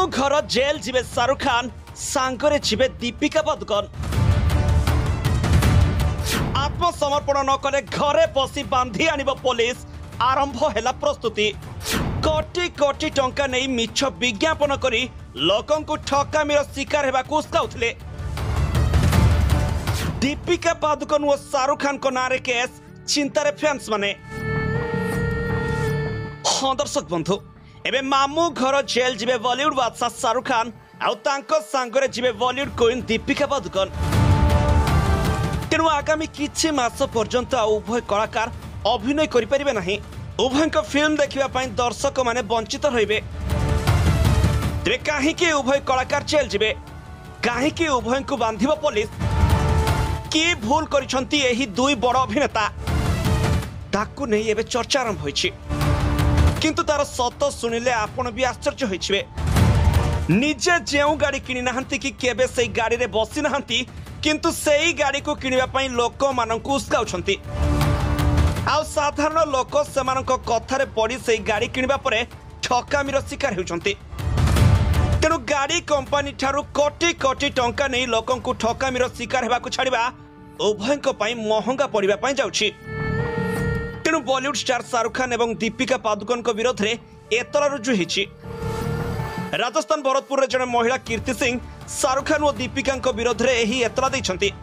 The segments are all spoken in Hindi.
घर जेल जीवे शाहरुख खान सांगरे जीवे दीपिका पादुकोण। आत्मसमर्पण न कले घरे बसी बांधी आनिब पुलिस आरंभ हैला प्रस्तुति। कोटी कोटी टंका नहीं मिछ विज्ञापन करी लोकन को ठकामीर शिकार हेबाकु उस्काउथिले। दीपिका पादुकोण और शाहरुख खान को नारे केस चिंतारे फैंस माने। हाँ दर्शक बंधु एबे मामू घर जेल जीवे बॉलीवुड बादशाह शाहरुख खान आउ तांको सांगरे जीवे बॉलीवुड क्वीन दीपिका पादुकोण। तेणु आगामी किछि मास पर्यंत उभय कलाकार अभिनय करि परिबे नाही। उभय फिल्म देखिबा पई दर्शक माने वंचित रहिबे। तेरे काहेकि उभय कलाकार जेल जीवे, काहेकि उभय को बांधिबो पुलिस, कि भूल करिसंती एही दुई बड़ अभिनेता ताकू नै एबे चर्चा आरंभ होइछि। किंतु तार सत सुनिले आपण भी आश्चर्य होइछिबे। निजे जेउ गाड़ी किनि नाहंती कि केबे सेई गाड़ी रे बसी नाहंती, किंतु सेई गाड़ी को किनिबा पई लोक माननकु उस्काउछंती। आउ साधारण लोक सेमानक कथारे पड़ी सेई गाड़ी किनिबा परे ठकामीर शिकार हेउछंती। तेणु गाड़ी कंपनी ठारू कोटी कोटी टंका नहीं लोकंकु ठकामीर शिकार हेबाकु छाड़िबा उभयंक पई महंगा पड़िबा पई जाउछि। तेणु बॉलीवुड स्टार शाहरुख खान एवं दीपिका पादुकोण को विरोध में एतला रुजु होइछि। राजस्थान भरतपुर रे जने महिला कीर्ति सिंह शाहरुख खान और दीपिका विरोध में यही एतला दैछंती।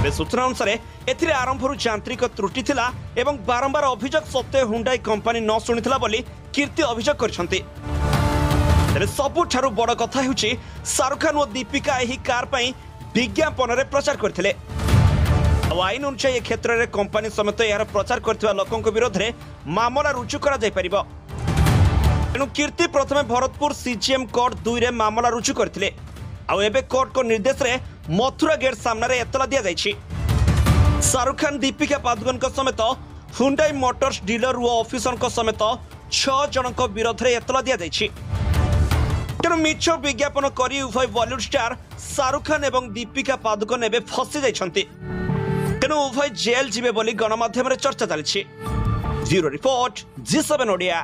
सूचना अनुसार एथिरे आरंभरू यांत्रिक त्रुटि थिला एवं बारंबार अभियोग सत्वे हुंडाई कंपनी न शुणिथिला बोली कीर्ति अभियोग करछंती। तेरे सबुठारू बड़ कथा हेउछि शाहरुख खान और दीपिका एही कार पई विज्ञापन रे प्रचार करथिले। आईन अनुसार ए क्षेत्र में कंपनी समेत यार प्रचार करथिबा लोकन को विरोध में मामला रुजु करा जाय परिबो। तेणु कीर्ति प्रथमे भरतपुर सीजीएम कोर्ट 2 रे मामला रुजु करथिले। आउ एबे कोर्ट को निर्देश रे मथुरा गेट सामने रे एतला दिया जायछि। शाहरुख खान दीपिका पादुकोण को समेत हुंडाई मोटर्स डीलर व ऑफिसर को समेत 6 जन को विरोध में एतला दिया जायछि। तेणु मिछ विज्ञापन करी उभय बॉलीवुड स्टार शाहरुख खान एवं दीपिका पादुकोण एबे फसी जाइछंती। तेणु उभय जेल जीवे बोली गणमाध्यम चर्चा चली। Bureau report G7 Odia.